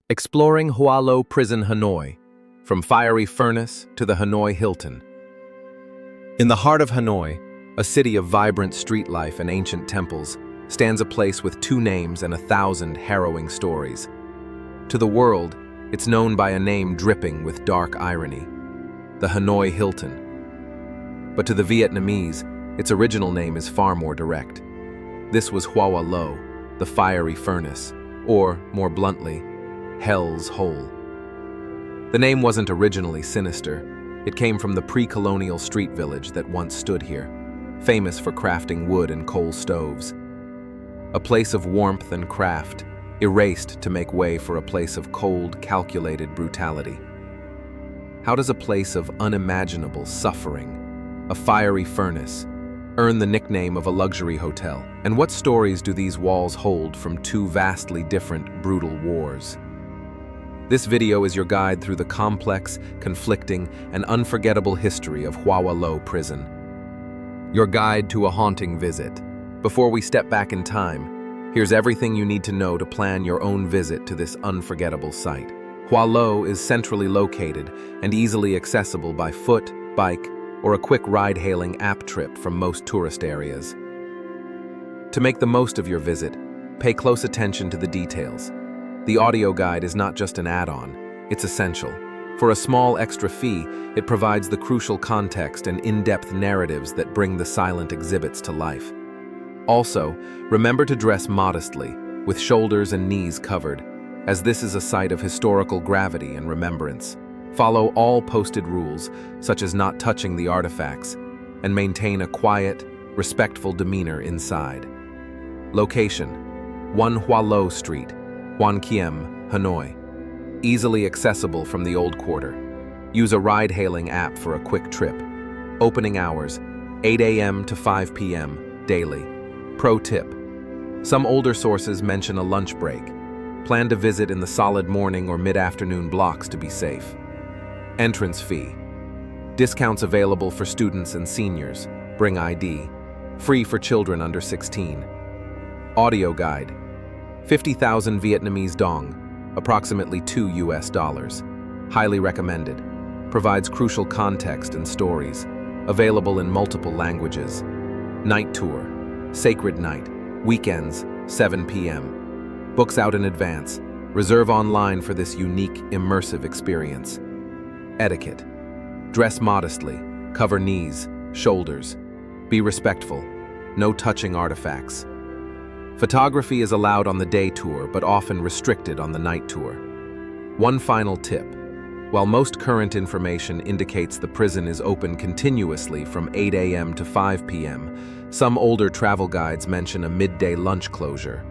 Exploring Hỏa Lò Prison, Hanoi, from fiery furnace to the Hanoi Hilton. In the heart of Hanoi, a city of vibrant street life and ancient temples, stands a place with two names and 1,000 harrowing stories. To the world, it's known by a name dripping with dark irony, the Hanoi Hilton. But to the Vietnamese, its original name is far more direct. This was Hỏa Lò, the fiery furnace, or, more bluntly, Hell's Hole. The name wasn't originally sinister. It came from the pre-colonial street village that once stood here, famous for crafting wood and coal stoves. A place of warmth and craft, erased to make way for a place of cold, calculated brutality. How does a place of unimaginable suffering, a fiery furnace, earn the nickname of a luxury hotel? And what stories do these walls hold from two vastly different, brutal wars? This video is your guide through the complex, conflicting, and unforgettable history of Hỏa Lò Prison. Your guide to a haunting visit. Before we step back in time, here's everything you need to know to plan your own visit to this unforgettable site. Hỏa Lò is centrally located and easily accessible by foot, bike, or a quick ride-hailing app trip from most tourist areas. To make the most of your visit, pay close attention to the details. The audio guide is not just an add-on, it's essential. For a small extra fee, it provides the crucial context and in-depth narratives that bring the silent exhibits to life. Also, remember to dress modestly, with shoulders and knees covered, as this is a site of historical gravity and remembrance. Follow all posted rules, such as not touching the artifacts, and maintain a quiet, respectful demeanor inside. Location: 1 Hỏa Lò Street, Hoan Kiem, Hanoi. Easily accessible from the Old Quarter. Use a ride-hailing app for a quick trip. Opening hours: 8 a.m. to 5 p.m. daily. Pro tip: some older sources mention a lunch break. Plan to visit in the solid morning or mid-afternoon blocks to be safe. Entrance fee: discounts available for students and seniors. Bring ID. Free for children under 16. Audio guide: 50,000 Vietnamese dong, approximately $2 US. Highly recommended. Provides crucial context and stories. Available in multiple languages. Night tour: Sacred Night, weekends, 7 p.m. Books out in advance. Reserve online for this unique, immersive experience. Etiquette: dress modestly, cover knees, shoulders. Be respectful. No touching artifacts. Photography is allowed on the day tour, but often restricted on the night tour. One final tip: while most current information indicates the prison is open continuously from 8 a.m. to 5 p.m., some older travel guides mention a midday lunch closure.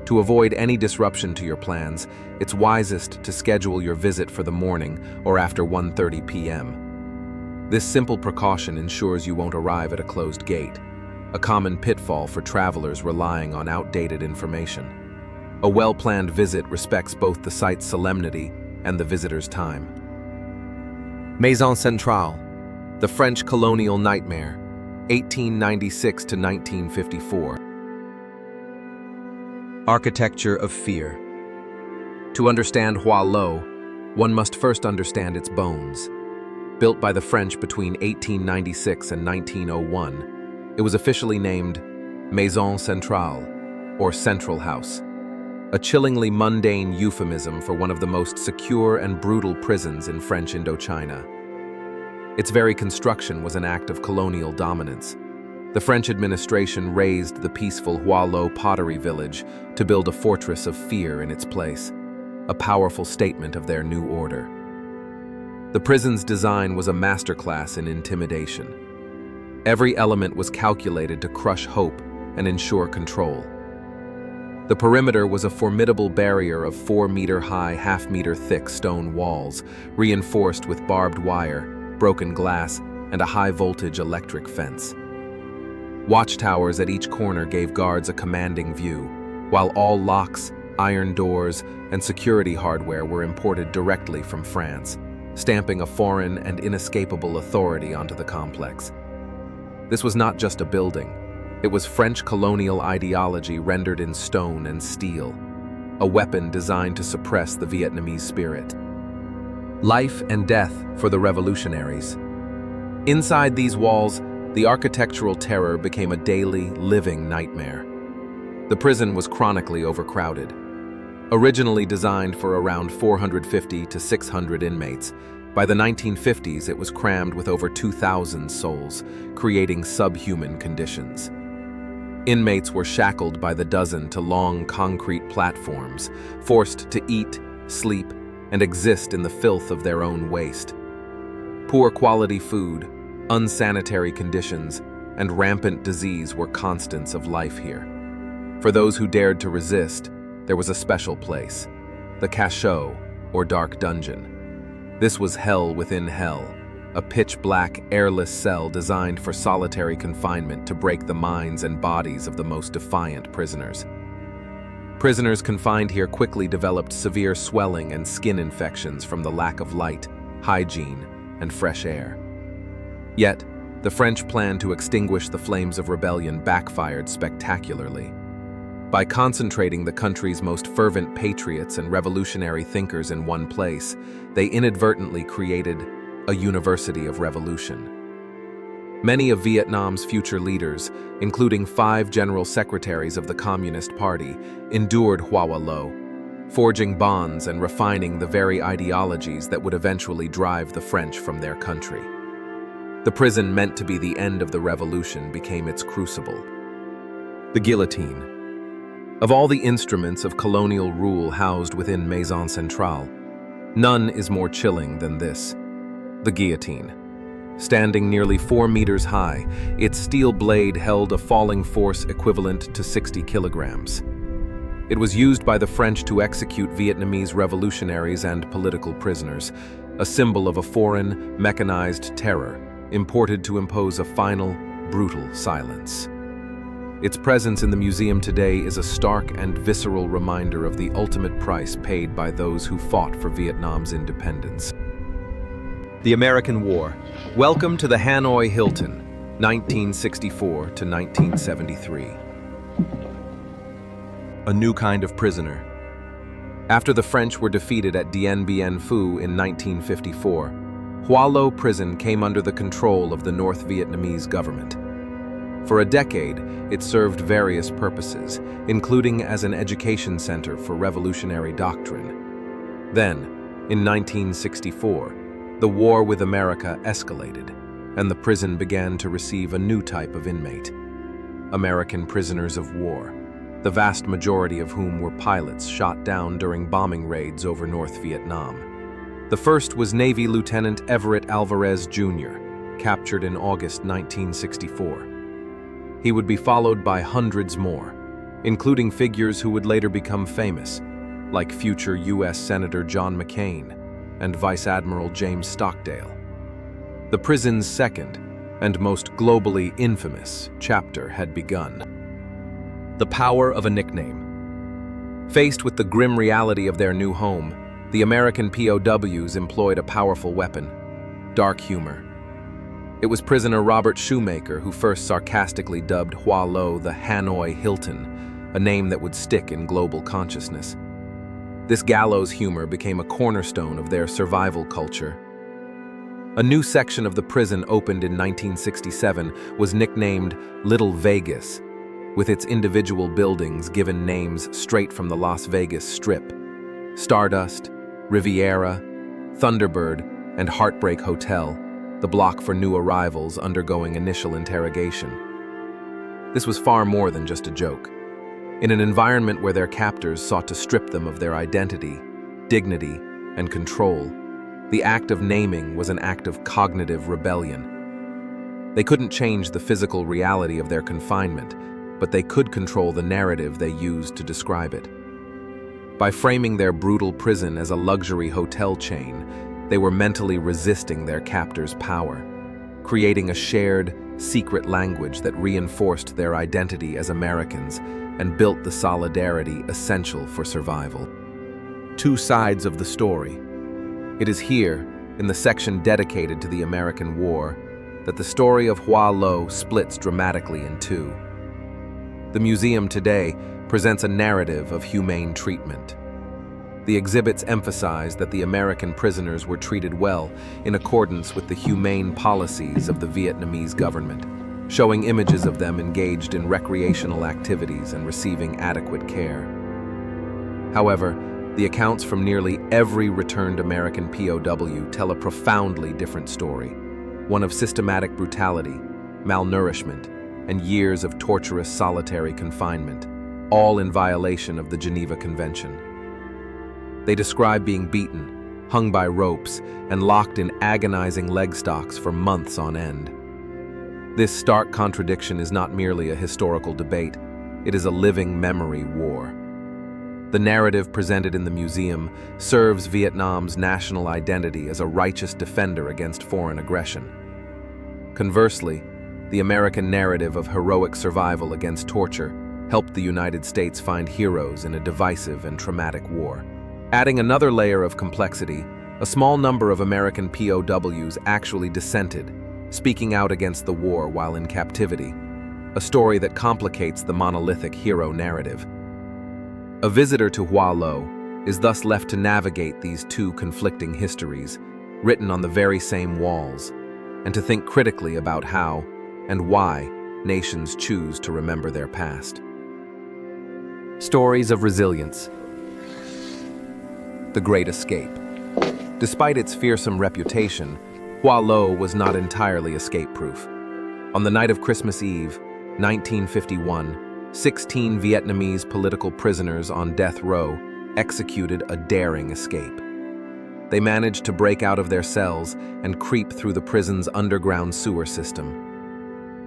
To avoid any disruption to your plans, it's wisest to schedule your visit for the morning or after 1:30 p.m. This simple precaution ensures you won't arrive at a closed gate, a common pitfall for travelers relying on outdated information. A well-planned visit respects both the site's solemnity and the visitor's time. Maison Centrale, the French colonial nightmare, 1896 to 1954. Architecture of fear. To understand Hỏa Lò, one must first understand its bones. Built by the French between 1896 and 1901, it was officially named Maison Centrale, or Central House, a chillingly mundane euphemism for one of the most secure and brutal prisons in French Indochina. Its very construction was an act of colonial dominance. The French administration razed the peaceful Hỏa Lò pottery village to build a fortress of fear in its place, a powerful statement of their new order. The prison's design was a masterclass in intimidation. Every element was calculated to crush hope and ensure control. The perimeter was a formidable barrier of 4-meter-high, half-meter-thick stone walls, reinforced with barbed wire, broken glass, and a high-voltage electric fence. Watchtowers at each corner gave guards a commanding view, while all locks, iron doors, and security hardware were imported directly from France, stamping a foreign and inescapable authority onto the complex. This was not just a building. It was French colonial ideology rendered in stone and steel. a weapon designed to suppress the Vietnamese spirit. Life and death for the revolutionaries. Inside these walls, the architectural terror became a daily, living nightmare. The prison was chronically overcrowded. Originally designed for around 450 to 600 inmates, by the 1950s it was crammed with over 2,000 souls, creating subhuman conditions. Inmates were shackled by the dozen to long concrete platforms, forced to eat, sleep, and exist in the filth of their own waste. Poor quality food, unsanitary conditions, and rampant disease were constants of life here. For those who dared to resist, there was a special place, the cachot, or dark dungeon. This was hell within hell, a pitch-black, airless cell designed for solitary confinement to break the minds and bodies of the most defiant prisoners. Prisoners confined here quickly developed severe swelling and skin infections from the lack of light, hygiene, and fresh air. Yet, the French plan to extinguish the flames of rebellion backfired spectacularly. By concentrating the country's most fervent patriots and revolutionary thinkers in one place, they inadvertently created a university of revolution. Many of Vietnam's future leaders, including 5 general secretaries of the Communist Party, endured Hỏa Lò, forging bonds and refining the very ideologies that would eventually drive the French from their country. The prison meant to be the end of the revolution became its crucible. The guillotine. Of all the instruments of colonial rule housed within Maison Centrale, none is more chilling than this, the guillotine. Standing nearly 4 meters high, its steel blade held a falling force equivalent to 60 kilograms. It was used by the French to execute Vietnamese revolutionaries and political prisoners, a symbol of a foreign, mechanized terror, imported to impose a final, brutal silence. Its presence in the museum today is a stark and visceral reminder of the ultimate price paid by those who fought for Vietnam's independence. The American War. Welcome to the Hanoi Hilton, 1964 to 1973. A new kind of prisoner. After the French were defeated at Dien Bien Phu in 1954, Hỏa Lò Prison came under the control of the North Vietnamese government. For a decade, it served various purposes, including as an education center for revolutionary doctrine. Then, in 1964, the war with America escalated, and the prison began to receive a new type of inmate, American prisoners of war, the vast majority of whom were pilots shot down during bombing raids over North Vietnam. The first was Navy Lieutenant Everett Alvarez Jr., captured in August 1964. He would be followed by hundreds more, including figures who would later become famous, like future U.S. Senator John McCain and Vice Admiral James Stockdale. The prison's second, and most globally infamous, chapter had begun. The power of a nickname. Faced with the grim reality of their new home, the American POWs employed a powerful weapon: dark humor. It was prisoner Robert Shoemaker who first sarcastically dubbed Hỏa Lò the Hanoi Hilton, a name that would stick in global consciousness. This gallows humor became a cornerstone of their survival culture. A new section of the prison opened in 1967 was nicknamed Little Vegas, with its individual buildings given names straight from the Las Vegas Strip: Stardust, Riviera, Thunderbird, and Heartbreak Hotel, the block for new arrivals undergoing initial interrogation. This was far more than just a joke. In an environment where their captors sought to strip them of their identity, dignity, and control, the act of naming was an act of cognitive rebellion. They couldn't change the physical reality of their confinement, but they could control the narrative they used to describe it. By framing their brutal prison as a luxury hotel chain, they were mentally resisting their captors' power, creating a shared, secret language that reinforced their identity as Americans and built the solidarity essential for survival. Two sides of the story. It is here, in the section dedicated to the American War, that the story of Hỏa Lò splits dramatically in two. The museum today, presents a narrative of humane treatment. The exhibits emphasize that the American prisoners were treated well in accordance with the humane policies of the Vietnamese government, showing images of them engaged in recreational activities and receiving adequate care. However, the accounts from nearly every returned American POW tell a profoundly different story, one of systematic brutality, malnourishment, and years of torturous solitary confinement, all in violation of the Geneva Convention. They describe being beaten, hung by ropes, and locked in agonizing leg stocks for months on end. This stark contradiction is not merely a historical debate, it is a living memory war. The narrative presented in the museum serves Vietnam's national identity as a righteous defender against foreign aggression. Conversely, the American narrative of heroic survival against torture helped the United States find heroes in a divisive and traumatic war. Adding another layer of complexity, a small number of American POWs actually dissented, speaking out against the war while in captivity, a story that complicates the monolithic hero narrative. A visitor to Hỏa Lò is thus left to navigate these two conflicting histories, written on the very same walls, and to think critically about how and why nations choose to remember their past. Stories of resilience. The Great Escape. Despite its fearsome reputation, Hỏa Lò was not entirely escape-proof. On the night of Christmas Eve, 1951, 16 Vietnamese political prisoners on death row executed a daring escape. They managed to break out of their cells and creep through the prison's underground sewer system.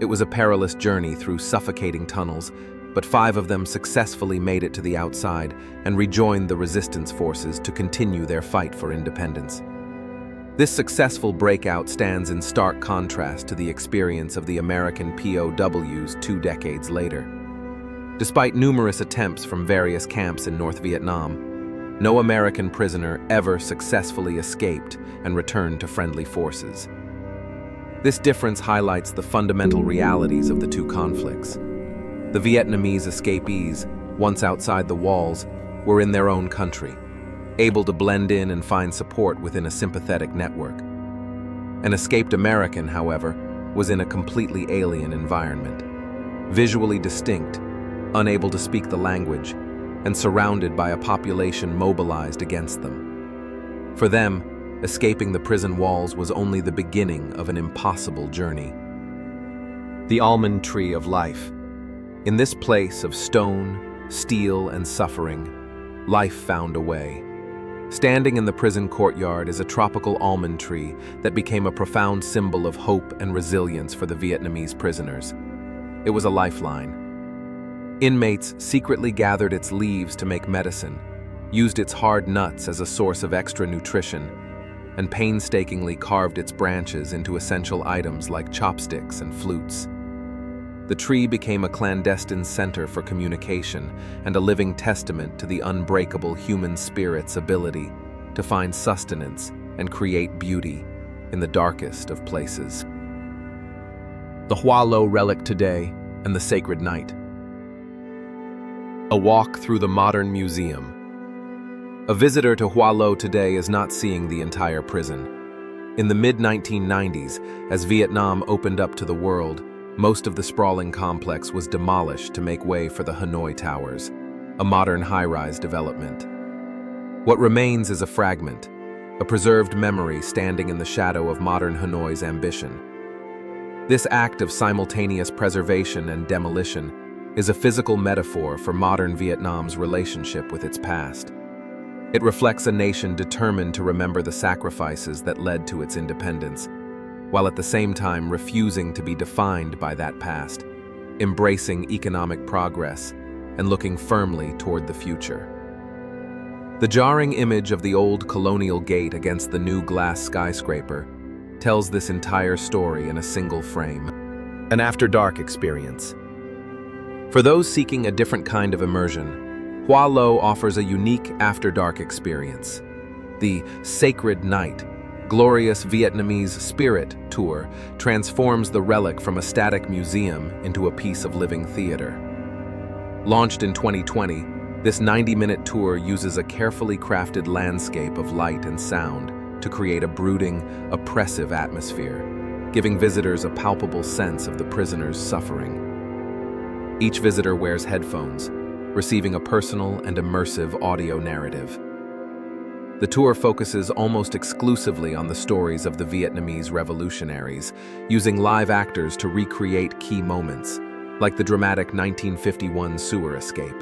It was a perilous journey through suffocating tunnels, but 5 of them successfully made it to the outside and rejoined the resistance forces to continue their fight for independence. This successful breakout stands in stark contrast to the experience of the American POWs 2 decades later. Despite numerous attempts from various camps in North Vietnam, no American prisoner ever successfully escaped and returned to friendly forces. This difference highlights the fundamental realities of the two conflicts. The Vietnamese escapees, once outside the walls, were in their own country, able to blend in and find support within a sympathetic network. An escaped American, however, was in a completely alien environment, visually distinct, unable to speak the language, and surrounded by a population mobilized against them. For them, escaping the prison walls was only the beginning of an impossible journey. The almond tree of life. In this place of stone, steel, and suffering, life found a way. Standing in the prison courtyard is a tropical almond tree that became a profound symbol of hope and resilience for the Vietnamese prisoners. It was a lifeline. Inmates secretly gathered its leaves to make medicine, used its hard nuts as a source of extra nutrition, and painstakingly carved its branches into essential items like chopsticks and flutes. The tree became a clandestine center for communication and a living testament to the unbreakable human spirit's ability to find sustenance and create beauty in the darkest of places. The Hỏa Lò relic today and the sacred night. A walk through the modern museum. A visitor to Hỏa Lò today is not seeing the entire prison. In the mid-1990s, as Vietnam opened up to the world, most of the sprawling complex was demolished to make way for the Hanoi Towers, a modern high-rise development. What remains is a fragment, a preserved memory standing in the shadow of modern Hanoi's ambition. This act of simultaneous preservation and demolition is a physical metaphor for modern Vietnam's relationship with its past. It reflects a nation determined to remember the sacrifices that led to its independence, while at the same time refusing to be defined by that past, embracing economic progress, and looking firmly toward the future. The jarring image of the old Colonial gate against the new glass skyscraper tells this entire story in a single frame. An after-dark experience. For those seeking a different kind of immersion, Hỏa Lò offers a unique after-dark experience. The Sacred Night, Glorious Vietnamese Spirit tour transforms the relic from a static museum into a piece of living theater. Launched in 2020, this 90-minute tour uses a carefully crafted landscape of light and sound to create a brooding, oppressive atmosphere, giving visitors a palpable sense of the prisoner's suffering. Each visitor wears headphones, receiving a personal and immersive audio narrative. The tour focuses almost exclusively on the stories of the Vietnamese revolutionaries, using live actors to recreate key moments, like the dramatic 1951 sewer escape.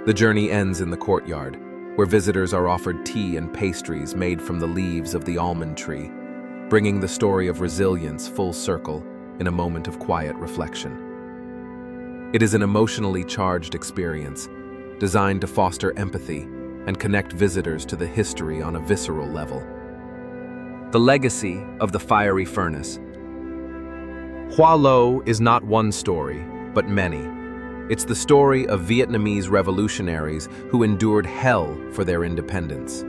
The journey ends in the courtyard, where visitors are offered tea and pastries made from the leaves of the almond tree, bringing the story of resilience full circle in a moment of quiet reflection. It is an emotionally charged experience, designed to foster empathy and connect visitors to the history on a visceral level. The legacy of the fiery furnace. Hỏa Lò is not one story, but many. It's the story of Vietnamese revolutionaries who endured hell for their independence.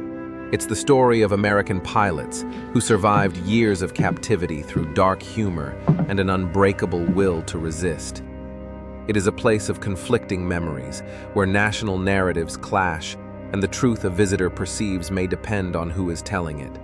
It's the story of American pilots who survived years of captivity through dark humor and an unbreakable will to resist. It is a place of conflicting memories, where national narratives clash and the truth a visitor perceives may depend on who is telling it.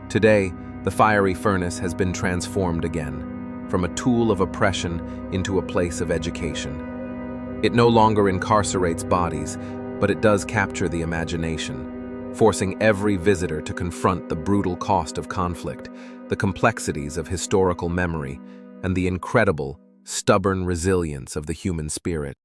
Today, the fiery furnace has been transformed again, from a tool of oppression into a place of education. It no longer incarcerates bodies, but it does capture the imagination, forcing every visitor to confront the brutal cost of conflict, the complexities of historical memory, and the incredible, stubborn resilience of the human spirit.